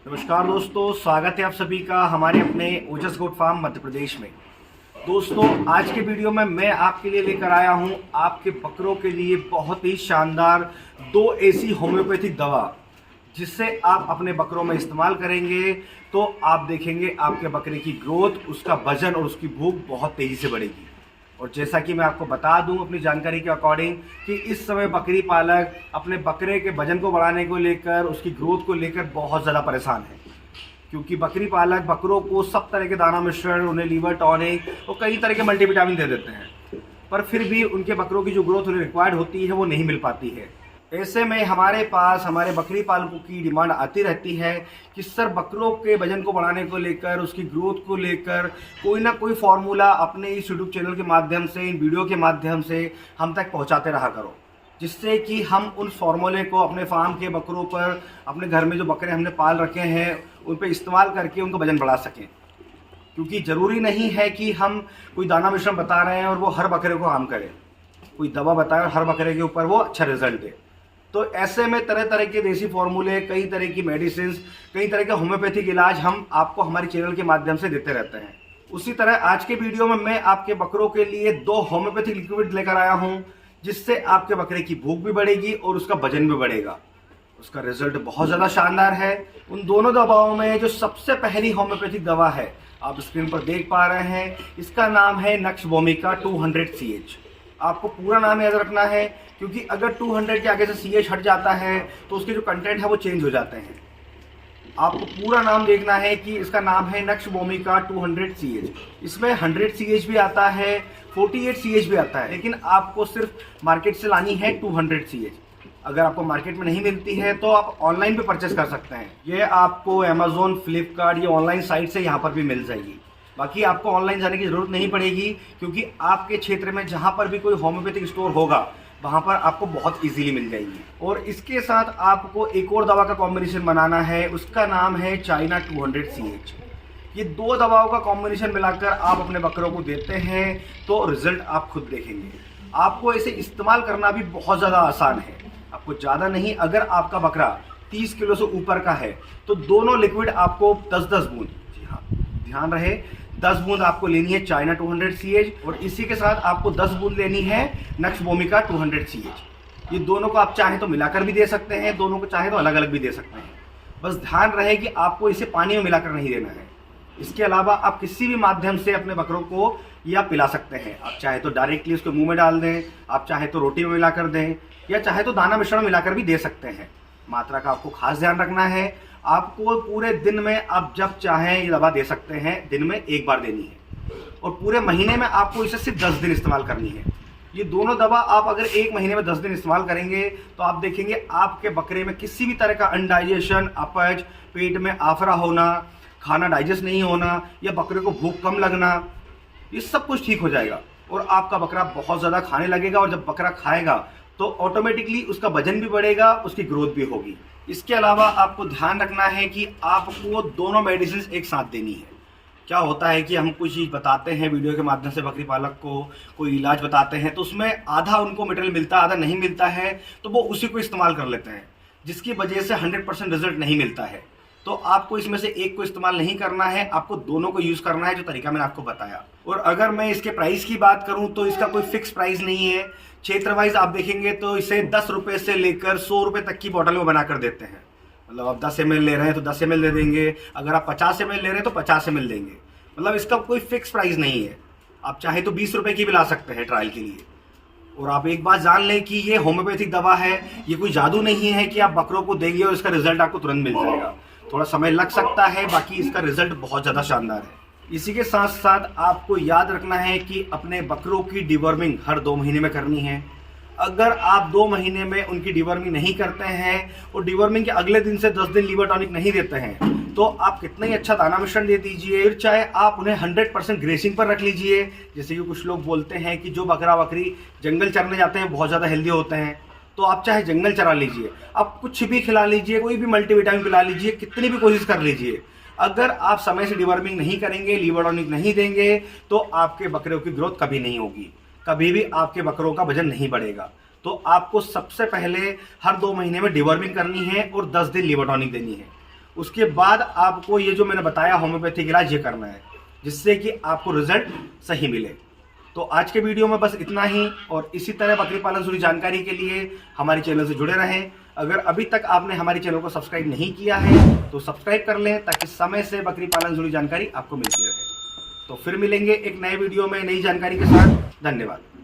नमस्कार दोस्तों, स्वागत है आप सभी का हमारे अपने ओजस गोट फार्म मध्य प्रदेश में। दोस्तों, आज के वीडियो में मैं आपके लिए लेकर आया हूं आपके बकरों के लिए बहुत ही शानदार 2 ऐसी होम्योपैथिक दवा जिससे आप अपने बकरों में इस्तेमाल करेंगे तो आप देखेंगे आपके बकरे की ग्रोथ, उसका वजन और उसकी भूख बहुत तेज़ी से बढ़ेगी। और जैसा कि मैं आपको बता दूं अपनी जानकारी के अकॉर्डिंग कि इस समय बकरी पालक अपने बकरे के वजन को बढ़ाने को लेकर, उसकी ग्रोथ को लेकर बहुत ज़्यादा परेशान है, क्योंकि बकरी पालक बकरों को सब तरह के दाना मिश्रण, उन्हें लीवर टॉनिक और कई तरह के मल्टीविटामिन दे देते हैं, पर फिर भी उनके बकरों की जो ग्रोथ उन्हें रिक्वायर्ड होती है वो नहीं मिल पाती है। ऐसे में हमारे पास हमारे बकरी पालकों की डिमांड आती रहती है कि सर बकरों के वजन को बढ़ाने को लेकर, उसकी ग्रोथ को लेकर कोई ना कोई फार्मूला अपने इस यूट्यूब चैनल के माध्यम से, इन वीडियो के माध्यम से हम तक पहुंचाते रहा करो, जिससे कि हम उन फार्मूले को अपने फार्म के बकरों पर, अपने घर में जो बकरे हमने पाल रखे हैं उन पर इस्तेमाल करके उनका वजन बढ़ा सकें। क्योंकि ज़रूरी नहीं है कि हम कोई दाना मिश्रण बता रहे हैं और वो हर बकरे को काम करे, कोई दवा बताए और हर बकरे के ऊपर वो अच्छा रिजल्ट दे। तो ऐसे में तरह तरह के देसी फार्मूले, कई तरह की मेडिसिन, कई तरह के होम्योपैथिक इलाज हम आपको हमारे चैनल के माध्यम से देते रहते हैं। उसी तरह आज के वीडियो में मैं आपके बकरों के लिए 2 होम्योपैथिक लिक्विड लेकर आया हूं, जिससे आपके बकरे की भूख भी बढ़ेगी और उसका वजन भी बढ़ेगा। उसका रिजल्ट बहुत ज़्यादा शानदार है। उन दोनों दवाओं में जो सबसे पहली होम्योपैथिक दवा है, आप स्क्रीन पर देख पा रहे हैं, इसका नाम है नक्श भूमिका 200CH। आपको पूरा नाम याद रखना है, क्योंकि अगर 200 के आगे से CH हट जाता है तो उसके जो कंटेंट है वो चेंज हो जाते हैं। आपको पूरा नाम देखना है कि इसका नाम है नक्श भूमिका 200CH। इसमें 100CH भी आता है, 48CH भी आता है, लेकिन आपको सिर्फ मार्केट से लानी है 200CH। अगर आपको मार्केट में नहीं मिलती है तो आप ऑनलाइन भी परचेस कर सकते हैं। ये आपको अमेजोन, फ्लिपकार्ट या ऑनलाइन साइट से यहाँ पर भी मिल जाएगी। बाकी आपको ऑनलाइन जाने की ज़रूरत नहीं पड़ेगी, क्योंकि आपके क्षेत्र में जहाँ पर भी कोई होम्योपैथिक स्टोर होगा वहाँ पर आपको बहुत इजीली मिल जाएगी। और इसके साथ आपको एक और दवा का कॉम्बिनेशन बनाना है, उसका नाम है चाइना 200CH। ये 2 दवाओं का कॉम्बिनेशन मिलाकर आप अपने बकरों को देते हैं तो रिजल्ट आप खुद देखेंगे। आपको इसे इस्तेमाल करना भी बहुत ज़्यादा आसान है। आपको ज़्यादा नहीं, अगर आपका बकरा 30 किलो से ऊपर का है तो दोनों लिक्विड आपको 10-10 बूंद, जी हाँ ध्यान रहे, 10 बूंद आपको लेनी है चाइना 200CH, और इसी के साथ आपको 10 बूंद लेनी है नक्श भूमिका 200CH। ये दोनों को आप चाहें तो मिलाकर भी दे सकते हैं, दोनों को चाहें तो अलग अलग भी दे सकते हैं। बस ध्यान रहे कि आपको इसे पानी में मिलाकर नहीं देना है। इसके अलावा आप किसी भी माध्यम से अपने बकरों को या पिला सकते हैं। आप चाहे तो डायरेक्टली उसको मुंह में डाल दें, आप चाहे तो रोटी में मिलाकर दें, या चाहे तो दाना मिश्रण मिलाकर भी दे सकते हैं। मात्रा का आपको खास ध्यान रखना है। आपको पूरे दिन में आप जब चाहें ये दवा दे सकते हैं, दिन में 1 बार देनी है, और पूरे महीने में आपको इसे सिर्फ 10 दिन इस्तेमाल करनी है। ये दोनों दवा आप अगर 1 महीने में 10 दिन इस्तेमाल करेंगे तो आप देखेंगे आपके बकरे में किसी भी तरह का अनडाइजेशन, अपच, पेट में आफरा होना, खाना डाइजेस्ट नहीं होना या बकरे को भूख कम लगना, ये सब कुछ ठीक हो जाएगा और आपका बकरा बहुत ज़्यादा खाने लगेगा। और जब बकरा खाएगा तो ऑटोमेटिकली उसका वजन भी बढ़ेगा, उसकी ग्रोथ भी होगी। इसके अलावा आपको ध्यान रखना है कि आपको दोनों मेडिसिन एक साथ देनी है। क्या होता है कि हम कोई चीज़ बताते हैं वीडियो के माध्यम से, बकरी पालक को कोई इलाज बताते हैं तो उसमें आधा उनको मटेरियल मिलता है, आधा नहीं मिलता है, तो वो उसी को इस्तेमाल कर लेते हैं, जिसकी वजह से 100% रिजल्ट नहीं मिलता है। तो आपको इसमें से एक को इस्तेमाल नहीं करना है, आपको दोनों को यूज़ करना है, जो तरीका मैंने आपको बताया। और अगर मैं इसके प्राइस की बात करूं तो इसका कोई फिक्स प्राइस नहीं है। क्षेत्र वाइज आप देखेंगे तो इसे 10 रुपये से लेकर 100 रुपये तक की बॉटल में बनाकर देते हैं। मतलब आप 10 ml ले रहे हैं तो 10 ml दे देंगे, अगर आप 50 ml ले रहे हैं तो 50 ml देंगे। मतलब इसका कोई फिक्स प्राइस नहीं है। आप चाहे तो 20 रुपये की भी ला सकते हैं ट्रायल के लिए। और आप एक बात जान लें कि ये होम्योपैथिक दवा है, ये कोई जादू नहीं है कि आप बकरों को देंगे और इसका रिजल्ट आपको तुरंत मिल जाएगा। थोड़ा समय लग सकता है, बाकी इसका रिजल्ट बहुत ज़्यादा शानदार है। इसी के साथ साथ आपको याद रखना है कि अपने बकरों की डिवर्मिंग हर 2 महीने में करनी है। अगर आप 2 महीने में उनकी डिवर्मिंग नहीं करते हैं और डिवर्मिंग के अगले दिन से 10 दिन लीवर टॉनिक नहीं देते हैं तो आप कितना ही अच्छा दाना मिश्रण दे दीजिए, फिर चाहे आप उन्हें 100% ग्रेसिंग पर रख लीजिए। जैसे कि कुछ लोग बोलते हैं कि जो बकरा बकरी जंगल चरने जाते हैं बहुत ज़्यादा हेल्दी होते हैं, तो आप चाहे जंगल चरा लीजिए, आप कुछ भी खिला लीजिए, कोई भी मल्टीविटामिन पिला लीजिए, कितनी भी कोशिश कर लीजिए, अगर आप समय से डिवर्मिंग नहीं करेंगे, लीवर टॉनिक नहीं देंगे तो आपके बकरों की ग्रोथ कभी नहीं होगी, कभी भी आपके बकरों का वजन नहीं बढ़ेगा। तो आपको सबसे पहले हर 2 महीने में डिवर्मिंग करनी है और 10 दिन लीवर टॉनिक देनी है। उसके बाद आपको ये जो मैंने बताया होम्योपैथिक इलाज ये करना है, जिससे कि आपको रिजल्ट सही मिले। तो आज के वीडियो में बस इतना ही, और इसी तरह बकरी पालन से जुड़ी जानकारी के लिए हमारे चैनल से जुड़े रहें। अगर अभी तक आपने हमारे चैनल को सब्सक्राइब नहीं किया है तो सब्सक्राइब कर लें, ताकि समय से बकरी पालन से जुड़ी जानकारी आपको मिलती रहे। तो फिर मिलेंगे एक नए वीडियो में नई जानकारी के साथ। धन्यवाद।